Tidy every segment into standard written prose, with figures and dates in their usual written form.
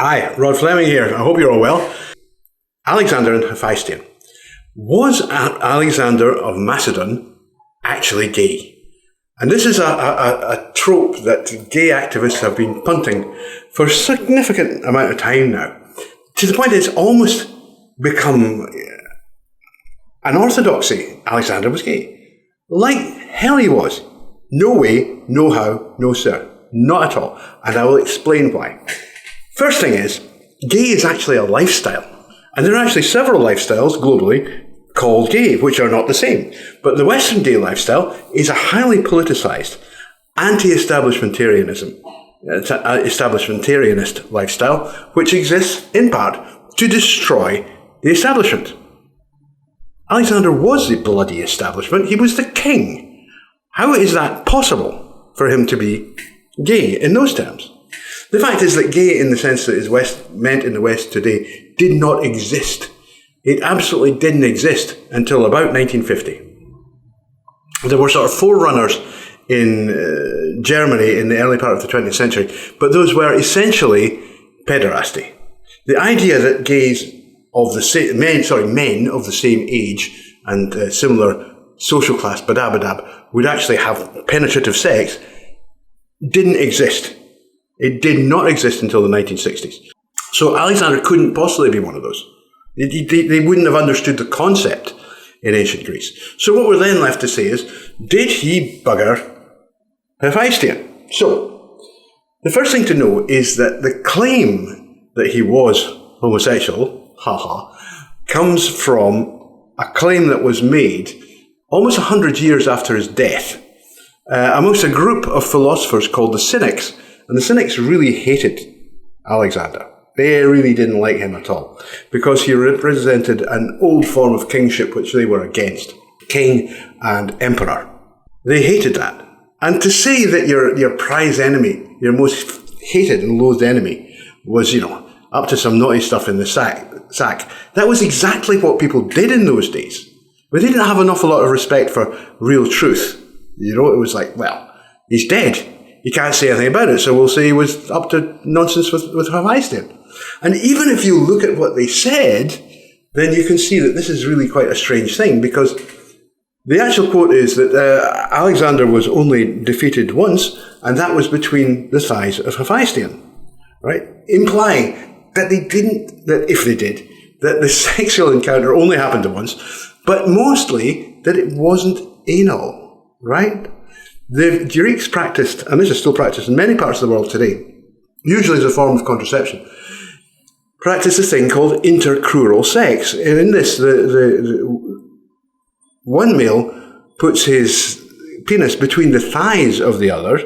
Hi, Rod Fleming here. I hope you're all well. Alexander and Hephaestion. Was Alexander of Macedon actually gay? And this is a trope that gay activists have been punting for a significant amount of time now, to the point that it's almost become an orthodoxy. Alexander was gay. Like hell he was. No way, no how, no sir. Not at all. And I will explain why. First thing is, gay is actually a lifestyle. And there are actually several lifestyles globally called gay, which are not the same. But the Western gay lifestyle is a highly politicized, anti-establishmentarianism, establishmentarianist lifestyle, which exists in part to destroy the establishment. Alexander was the bloody establishment. He was the king. How is that possible for him to be gay in those terms? The fact is that gay, in the sense that is meant in the West today, did not exist. It absolutely didn't exist until about 1950. There were sort of forerunners in Germany in the early part of the 20th century, but those were essentially pederasty. The idea that gays of the same, men of the same age and similar social class, badab, would actually have penetrative sex didn't exist. It did not exist until the 1960s. So Alexander couldn't possibly be one of those. They wouldn't have understood the concept in ancient Greece. So what we're then left to say is, did he bugger Hephaestion? So, the first thing to know is that the claim that he was homosexual, comes from a claim that was made almost 100 years after his death amongst a group of philosophers called the Cynics. And the Cynics really hated Alexander. They really didn't like him at all, because he represented an old form of kingship which they were against. King and emperor. They hated that. And to say that your prize enemy, your most hated and loathed enemy, was, up to some naughty stuff in the sack, that was exactly what people did in those days. But they didn't have an awful lot of respect for real truth. It was like, well, he's dead. You can't say anything about it, so we'll say he was up to nonsense with Hephaestion. And even if you look at what they said, then you can see that this is really quite a strange thing, because the actual quote is that Alexander was only defeated once, and that was between the thighs of Hephaestion, right? Implying that if they did, that the sexual encounter only happened once, but mostly that it wasn't anal, right? The Greeks practiced, and this is still practiced in many parts of the world today, usually as a form of contraception, practice a thing called inter-crural sex. And in this, the one male puts his penis between the thighs of the other,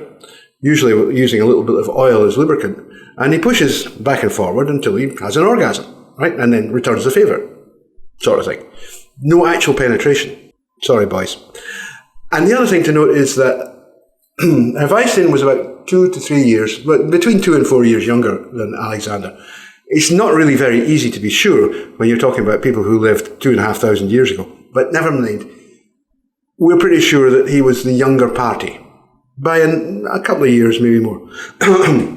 usually using a little bit of oil as lubricant, and he pushes back and forward until he has an orgasm, right? And then returns the favour, sort of thing. No actual penetration. Sorry, boys. And the other thing to note is that Hephaestion was about 2 to 3 years, but between 2 and 4 years younger than Alexander. It's not really very easy to be sure when you're talking about people who lived 2,500 years ago. But never mind. We're pretty sure that he was the younger party by a couple of years, maybe more.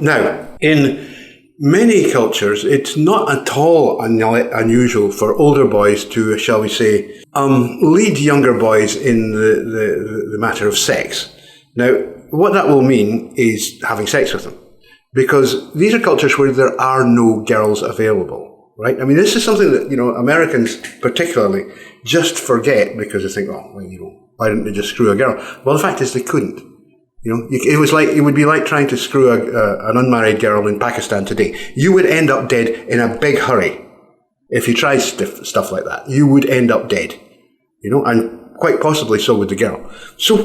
Now, in many cultures, it's not at all unusual for older boys to, shall we say, lead younger boys in the matter of sex. Now, what that will mean is having sex with them, because these are cultures where there are no girls available, right? I mean, this is something that, Americans particularly just forget, because they think, why didn't they just screw a girl? Well, the fact is they couldn't. It would be like trying to screw an unmarried girl in Pakistan today. You would end up dead in a big hurry if you tried stuff like that. You would end up dead, and quite possibly so would the girl. So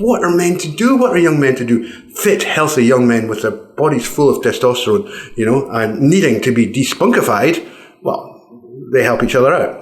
what are men to do? What are young men to do? Fit, healthy young men with their bodies full of testosterone, and needing to be despunkified, well, they help each other out.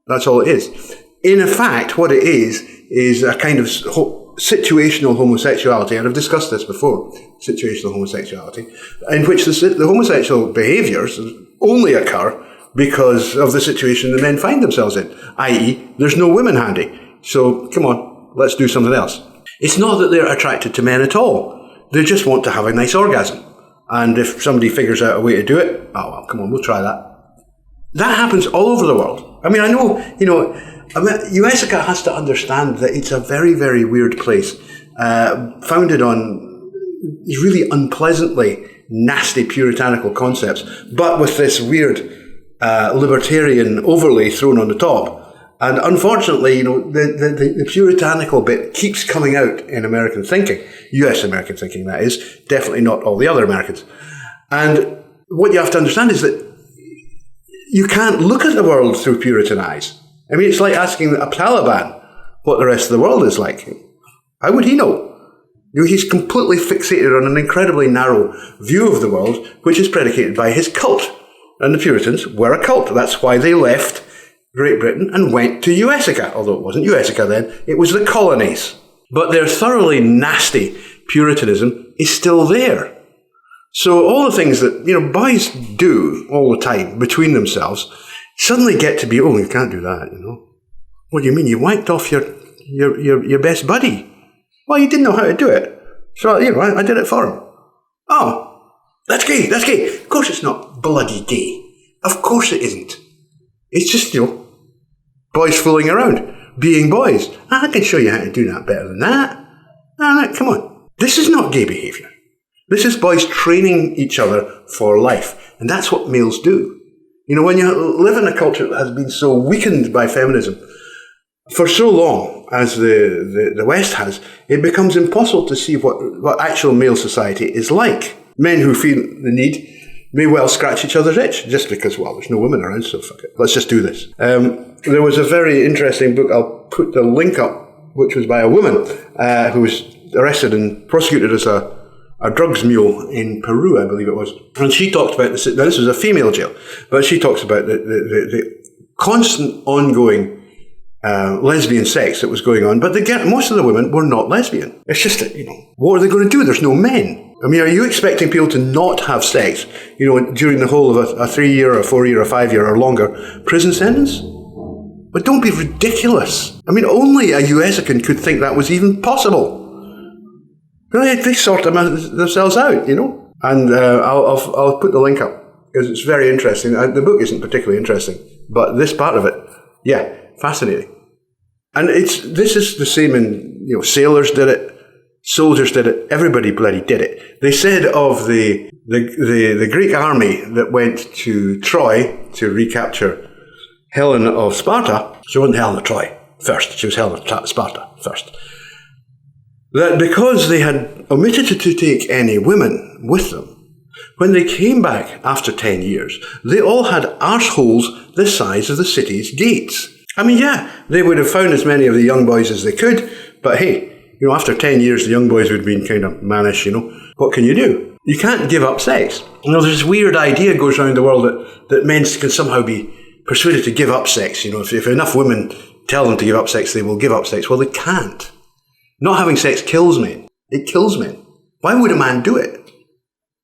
That's all it is. In fact, what it is a kind of situational homosexuality, and I've discussed this before, situational homosexuality, in which the homosexual behaviours only occur because of the situation the men find themselves in, i.e. there's no women handy. So, come on, let's do something else. It's not that they're attracted to men at all. They just want to have a nice orgasm. And if somebody figures out a way to do it, oh, well, come on, we'll try that. That happens all over the world. I mean, I know, USDC has to understand that it's a very, very weird place, founded on really unpleasantly nasty puritanical concepts, but with this weird libertarian overlay thrown on the top. And unfortunately, the puritanical bit keeps coming out in American thinking, US American thinking, that is, definitely not all the other Americans. And what you have to understand is that you can't look at the world through Puritan eyes. I mean, it's like asking a Taliban what the rest of the world is like. How would he know? He's completely fixated on an incredibly narrow view of the world, which is predicated by his cult. And the Puritans were a cult. That's why they left Great Britain and went to USDC, although it wasn't USDC then, it was the colonies. But their thoroughly nasty Puritanism is still there. So all the things that, boys do all the time between themselves suddenly get to be, oh, you can't do that, What do you mean? You wanked off your best buddy. Well, he didn't know how to do it. So, I did it for him. Oh, that's gay. Of course it's not bloody gay. Of course it isn't. It's just, boys fooling around, being boys. I can show you how to do that better than that. No, come on. This is not gay behaviour. This is boys training each other for life. And that's what males do. When you live in a culture that has been so weakened by feminism for so long, as the West has, it becomes impossible to see what actual male society is like. Men who feel the need may well scratch each other's itch, just because, well, there's no women around, so fuck it. Let's just do this. There was a very interesting book, I'll put the link up, which was by a woman who was arrested and prosecuted as a drugs mule in Peru, I believe it was. And she talked about this. Now, this was a female jail, but she talks about the constant ongoing lesbian sex that was going on. But most of the women were not lesbian. It's just that, what are they going to do? There's no men. I mean, are you expecting people to not have sex, during the whole of a 3-year or 4-year or 5-year or longer prison sentence? But don't be ridiculous. I mean, only a USDC could think that was even possible. They sort themselves out, And I'll put the link up because it's very interesting. The book isn't particularly interesting, but this part of it, yeah, fascinating. And this is the same in sailors did it, soldiers did it, everybody bloody did it. They said of the Greek army that went to Troy to recapture Helen of Sparta. She wasn't Helen of Troy first; she was Helen of Sparta first. That because they had omitted to take any women with them, when they came back after 10 years, they all had arseholes the size of the city's gates. I mean, yeah, they would have found as many of the young boys as they could, but hey, after 10 years, the young boys would have been kind of mannish, What can you do? You can't give up sex. There's this weird idea goes around the world that men can somehow be persuaded to give up sex. If enough women tell them to give up sex, they will give up sex. Well, they can't. Not having sex kills men. It kills men. Why would a man do it?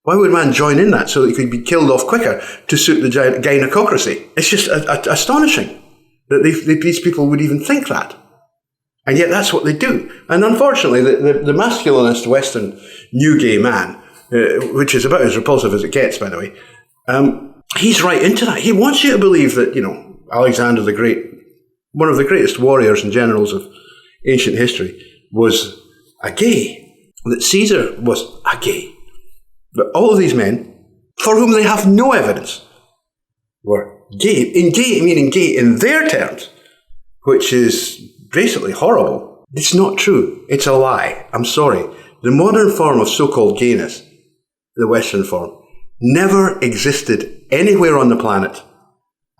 Why would a man join in that so that he could be killed off quicker to suit the gynocracy? It's just astonishing that these people would even think that. And yet that's what they do. And unfortunately, the masculinist Western new gay man, which is about as repulsive as it gets, by the way, he's right into that. He wants you to believe that, Alexander the Great, one of the greatest warriors and generals of ancient history, was a gay, that Caesar was a gay. But all of these men, for whom they have no evidence, were gay. Meaning gay in their terms, which is basically horrible. It's not true. It's a lie. I'm sorry. The modern form of so-called gayness, the Western form, never existed anywhere on the planet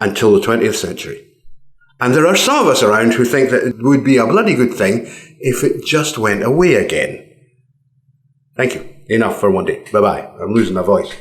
until the 20th century. And there are some of us around who think that it would be a bloody good thing if it just went away again. Thank you. Enough for one day. Bye-bye. I'm losing my voice.